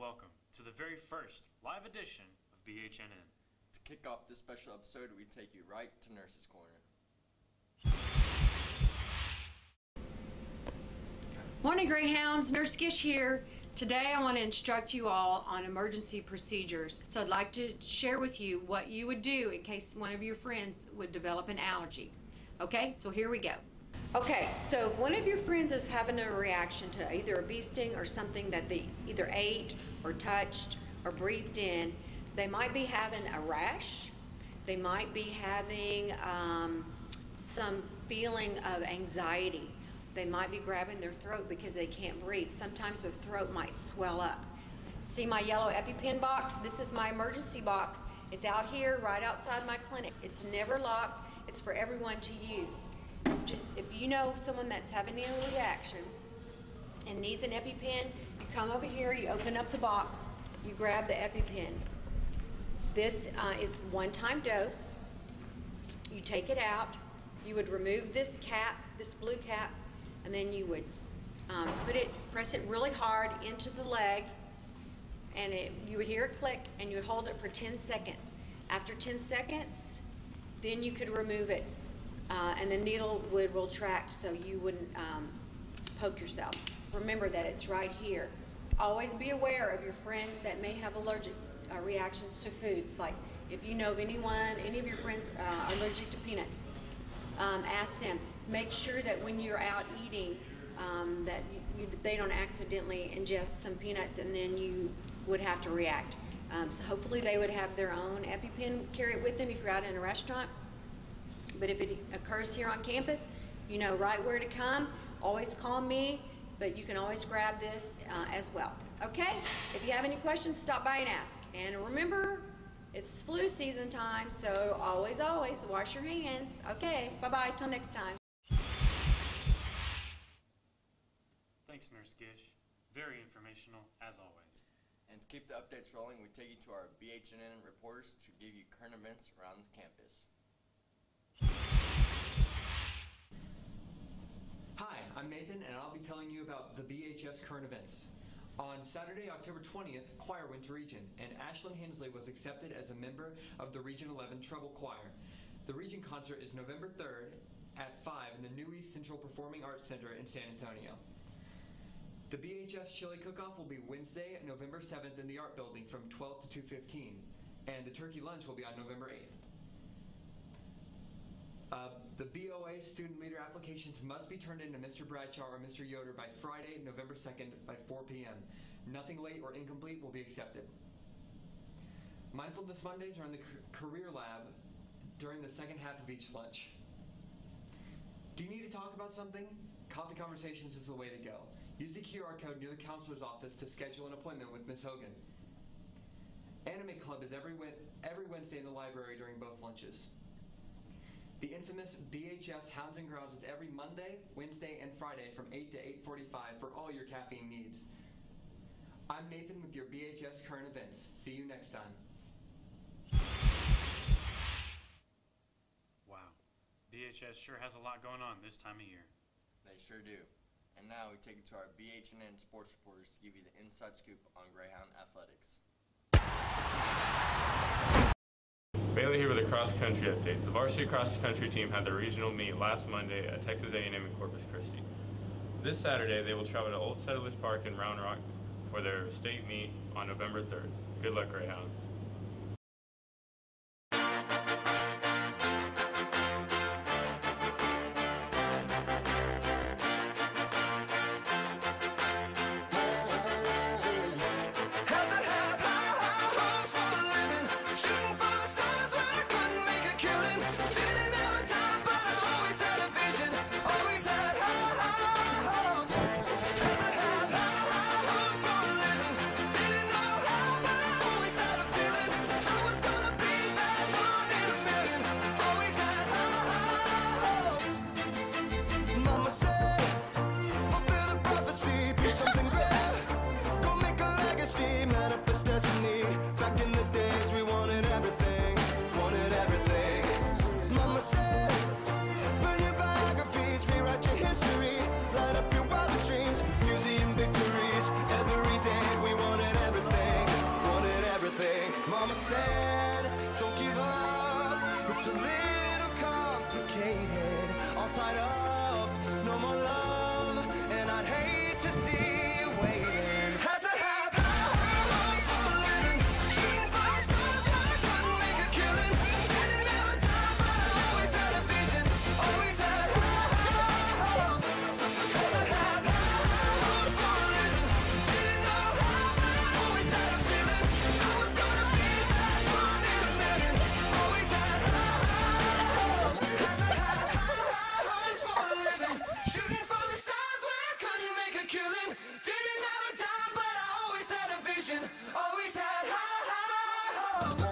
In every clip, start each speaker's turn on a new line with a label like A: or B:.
A: welcome to the very first live edition of BHNN.
B: To kick off this special episode, we take you right to Nurse's Corner.
C: Morning, Greyhounds. Nurse Gish here. Today I want to instruct you all on emergency procedures. So I'd like to share with you what you would do in case one of your friends would develop an allergy. Okay, so here we go. Okay, so if one of your friends is having a reaction to either a bee sting or something that they either ate or touched or breathed in, they might be having a rash. They might be having some feeling of anxiety. They might be grabbing their throat because they can't breathe. Sometimes their throat might swell up. See my yellow EpiPen box? This is my emergency box. It's out here right outside my clinic. It's never locked. It's for everyone to use. Just, if you know someone that's having a reaction and needs an EpiPen, you come over here, you open up the box, you grab the EpiPen. This is one-time dose. You take it out. You would remove this cap, this blue cap, and then you would press it really hard into the leg, and you would hear a click, and you would hold it for 10 seconds. After 10 seconds, then you could remove it, and the needle would retract so you wouldn't poke yourself. Remember that it's right here. Always be aware of your friends that may have allergic reactions to foods. Like if you know of anyone, any of your friends are allergic to peanuts, ask them. Make sure that when you're out eating that they don't accidentally ingest some peanuts and then you would have to react. So hopefully they would have their own EpiPen, carry it with them if you're out in a restaurant. But if it occurs here on campus, you know right where to come. Always call me, but you can always grab this as well. Okay? If you have any questions, stop by and ask. And remember, it's flu season time, so always, always wash your hands. Okay, bye-bye, till next time.
A: Thanks, Nurse Gish. Very informational, as always.
B: And to keep the updates rolling, we take you to our BHNN reporters to give you current events around the campus.
D: Hi, I'm Nathan, and I'll be telling you about the BHS Current Events. On Saturday, October 20th, choir went to Region, and Ashlyn Hensley was accepted as a member of the Region 11 Treble Choir. The Region concert is November 3rd at 5 in the New East Central Performing Arts Center in San Antonio. The BHS Chili Cook-Off will be Wednesday, November 7th in the Art Building from 12 to 2:15, and the turkey lunch will be on November 8th. The BOA student leader applications must be turned in to Mr. Bradshaw or Mr. Yoder by Friday, November 2nd by 4 p.m. Nothing late or incomplete will be accepted. Mindfulness Mondays are in the Career Lab during the second half of each lunch. Do you need to talk about something? Coffee Conversations is the way to go. Use the QR code near the counselor's office to schedule an appointment with Ms. Hogan. Anime Club is every Wednesday in the library during both lunches. The infamous BHS Hounds and Grounds is every Monday, Wednesday, and Friday from 8 to 8:45 for all your caffeine needs. I'm Nathan with your BHS Current Events. See you next time.
A: Wow, BHS sure has a lot going on this time of year.
B: They sure do. And now we take you to our BHNN sports reporters to give you the inside scoop on Greyhound athletics.
E: Bailey here with a cross-country update. The varsity cross-country team had their regional meet last Monday at Texas A&M in Corpus Christi. This Saturday, they will travel to Old Settlers Park in Round Rock for their state meet on November 3rd. Good luck, Greyhounds.
F: Feeling Mama said, don't give up. It's a little complicated, all tied up, no more love, and I'd hate to see you waiting. Had to have high hopes for a living, shooting for the stars, but I couldn't make a killing. Didn't have a time, but I always had a vision, always had high hopes. Had to have high hopes for a living, didn't know how, but I always had a feeling I was gonna be that one in a million. Always had high hopes. Had to have high hopes for a living, shooting for the stars when I couldn't make a killing. Didn't have a dime, but I always had a vision, always had high hopes.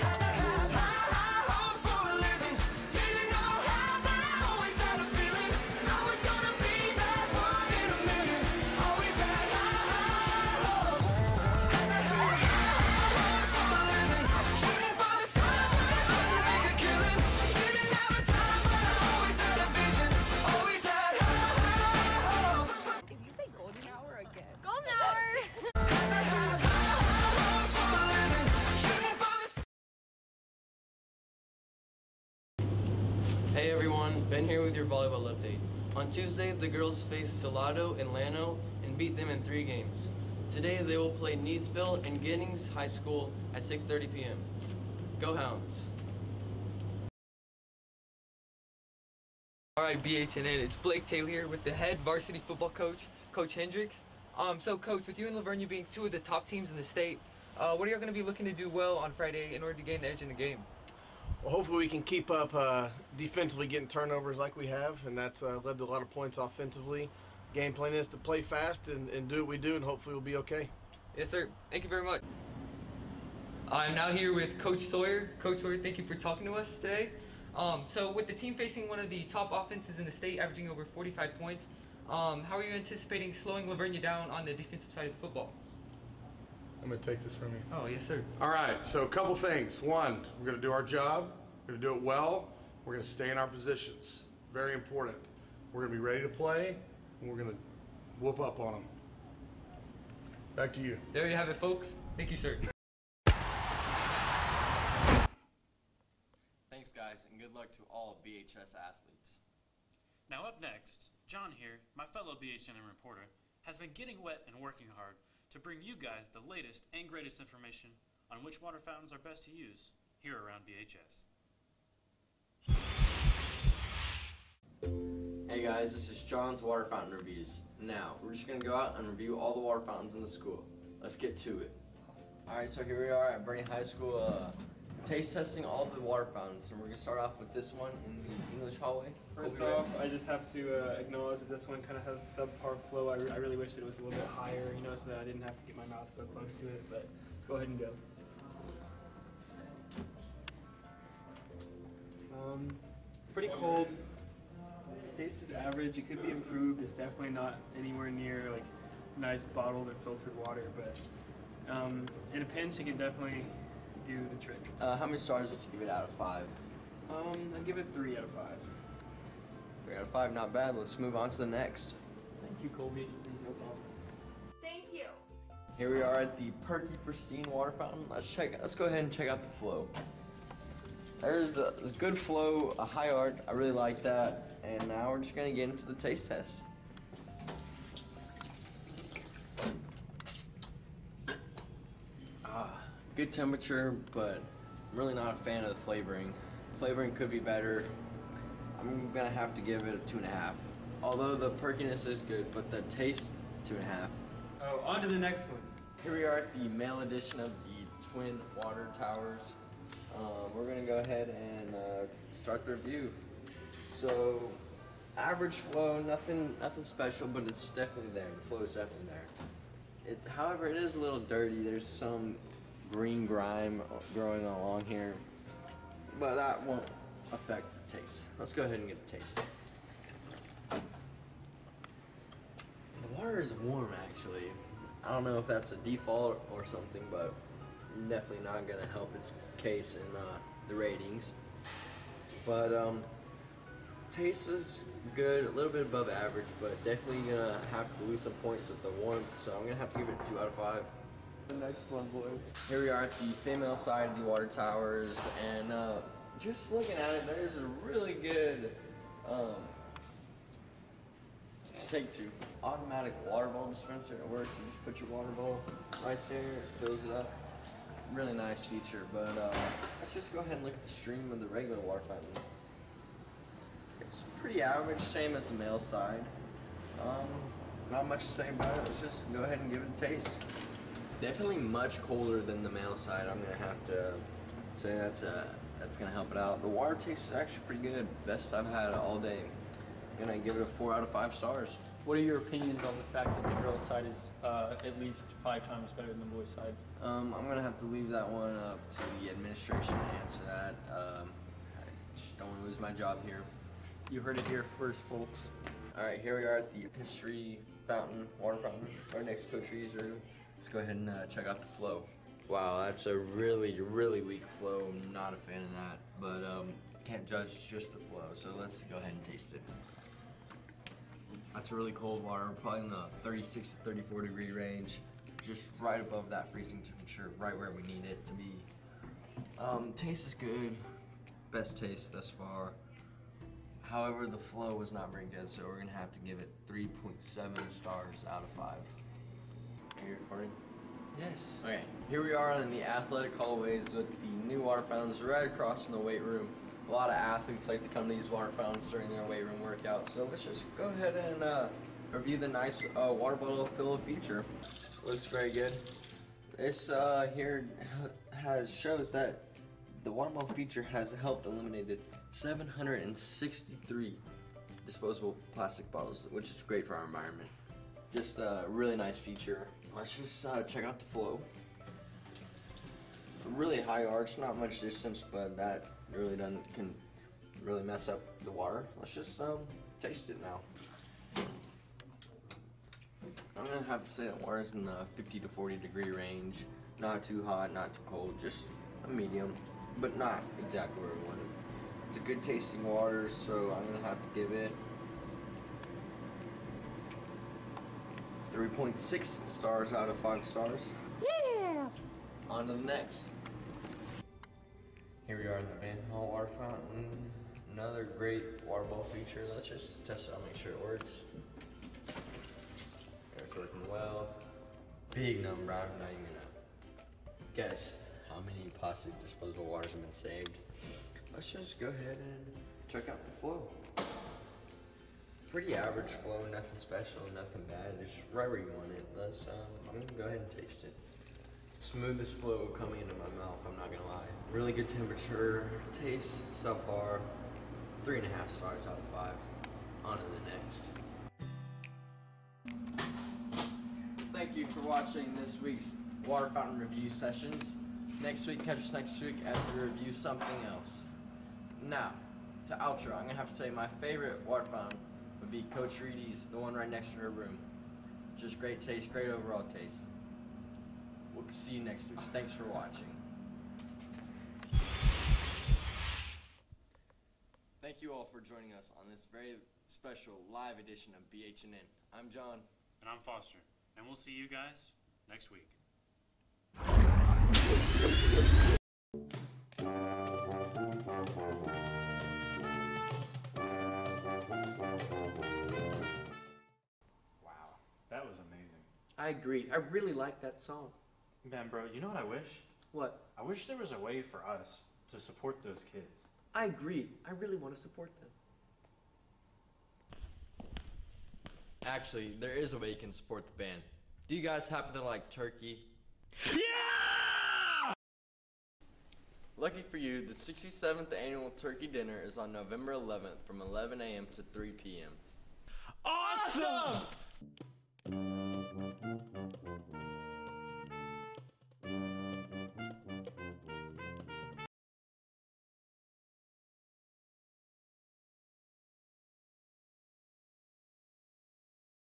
F: Had to have high hopes for a living, didn't know how, but I always had a feeling I was gonna be that one in a million. Always had high hopes. Had to have high hopes for a living, shooting for the stars when I couldn't make a killing. Didn't have a time, but I always had a vision, always had high hopes.
G: If you say golden hour again. Golden hour!
F: Had to have high hopes for a living, shooting for the stars.
B: Hey everyone, Ben here with your volleyball update. On Tuesday, the girls faced Salado and Llano and beat them in 3 games. Today, they will play Needsville and Giddings High School at 6:30 p.m. Go Hounds!
D: All right, BHNN, it's Blake Taylor here with the head varsity football coach, Coach Hendricks. So, Coach, with you and Lavernia being 2 of the top teams in the state, what are you going to be looking to do well on Friday in order to gain the edge in the game?
H: Well, hopefully we can keep up defensively, getting turnovers like we have, and that's led to a lot of points offensively. Game plan is to play fast and do what we do, and hopefully we'll be okay.
D: Yes, sir. Thank you very much. I'm now here with Coach Sawyer. Coach Sawyer, thank you for talking to us today. So with the team facing one of the top offenses in the state, averaging over 45 points, how are you anticipating slowing Lavernia down on the defensive side of the football?
I: I'm going to take this from you.
D: Oh, yes, sir.
I: All right, so a couple things. One, we're going to do our job. We're going to do it well. We're going to stay in our positions. Very important. We're going to be ready to play, and we're going to whoop up on them. Back to you.
D: There you have it, folks. Thank you, sir.
B: Thanks guys, and good luck to all BHS athletes.
A: Now up next, John here, my fellow BHNN reporter, has been getting wet and working hard to bring you guys the latest and greatest information on which water fountains are best to use here around BHS.
B: Hey guys, this is John's Water Fountain Reviews. Now, we're just going to go out and review all the water fountains in the school. Let's get to it. Alright, so here we are at Bernie High School, taste testing all the water fountains. And we're going to start off with this one in the English hallway.
J: First off, I just have to acknowledge that this one kind of has subpar flow. I really wish that it was a little bit higher, you know, so that I didn't have to get my mouth so close to it, but let's go ahead and go. Pretty cold. Taste is average. It could be improved. It's definitely not anywhere near like nice bottled or filtered water, but in a pinch, it can definitely do the trick.
B: How many stars would you give it out of 5?
J: I'd give it 3 out of 5.
B: 3 out of 5, not bad. Let's move on to the next.
J: Thank you, Colby. No problem.
G: Thank you.
B: Here we are at the Perky Pristine Water Fountain. Let's go ahead and check out the flow. There's a good flow, a high arc. I really like that. And now we're just gonna get into the taste test. Good temperature, but I'm really not a fan of the flavoring. Flavoring could be better. I'm gonna have to give it a 2.5. Although the perkiness is good, but the taste, 2.5.
J: Oh, on to the next one.
B: Here we are at the male edition of the Twin Water Towers. We're gonna go ahead and start the review. So, average flow, nothing special, but it's definitely there. The flow is definitely there. However, it is a little dirty. There's some green grime growing along here, but that won't affect the taste. Let's go ahead and get a taste. The water is warm, actually. I don't know if that's a default or something, but definitely not gonna help its case in the ratings. But taste is good, a little bit above average, but definitely gonna have to lose some points with the warmth, so I'm gonna have to give it 2 out of 5.
J: The next one, boy.
B: Here we are at the female side of the water towers, and just looking at it, there's a really good take two. Automatic water bottle dispenser. It works. You just put your water bottle right there, it fills it up. Really nice feature, but let's just go ahead and look at the stream of the regular water fountain. It's pretty average, same as the male side. Not much to say about it. Let's just go ahead and give it a taste. Definitely much colder than the male side. I'm gonna have to say that's gonna help it out. The water taste is actually pretty good. Best I've had all day. I'm gonna give it a 4 out of 5 stars.
K: What are your opinions on the fact that the girls' side is at least 5 times better than the boys' side?
B: I'm gonna have to leave that one up to the administration to answer that. I just don't want to lose my job here.
K: You heard it here first, folks.
B: All right, here we are at the history fountain, water fountain, right next to Coach Reed's room. Let's go ahead and check out the flow. Wow, that's a really, really weak flow. I'm not a fan of that, but can't judge just the flow, so let's go ahead and taste it. That's really cold water, probably in the 36 to 34 degree range, just right above that freezing temperature, right where we need it to be. Taste is good, best taste thus far. However, the flow was not very good, so we're gonna have to give it 3.7 stars out of 5. Are you recording? Yes. Okay, here we are in the athletic hallways with the new water fountains right across from the weight room. A lot of athletes like to come to these water fountains during their weight room workouts, so let's just go ahead and review the nice water bottle fill feature. Looks very good. This here shows that the water bottle feature has helped eliminate 763 disposable plastic bottles, which is great for our environment. Just a really nice feature. Let's just check out the flow. Really high arch, not much distance, but that really can really mess up the water. Let's just taste it now. I'm gonna have to say the water's in the 50 to 40 degree range. Not too hot, not too cold, just a medium, but not exactly where we want it. It's a good tasting water, so I'm gonna have to give it 3.6 stars out of 5 stars. Yeah! On to the next. Here we are at the Van Hall water fountain. Another great water bottle feature. Let's just test it out, make sure it works. It's working well. Big number, I'm not even gonna guess how many plastic disposable waters have been saved. Let's just go ahead and check out the flow. Pretty average flow, nothing special, nothing bad, just right where you want it. I'm gonna go ahead and taste it. Smoothest flow coming into my mouth, I'm not gonna lie. Really good temperature, taste subpar, 3.5 stars out of 5. On to the next. Thank you for watching this week's water fountain review sessions. Next week, catch us next week as we review something else. Now, to outro, I'm gonna have to say my favorite water fountain would be Coach Reedy's, the one right next to her room. Just great taste, great overall taste. We'll see you next week. Thanks for watching. Thank you all for joining us on this very special live edition of BHNN. I'm John.
A: And I'm Foster. And we'll see you guys next week.
L: Wow, that was amazing.
M: I agree. I really like that song.
L: Man, bro, you know what I wish?
M: What?
L: I wish there was a way for us to support those kids.
M: I agree. I really want to support them.
B: Actually, there is a way you can support the band. Do you guys happen to like turkey?
L: Yeah!
B: Lucky for you, the 67th annual turkey dinner is on November 11th from 11 a.m. to 3 p.m.
L: Awesome!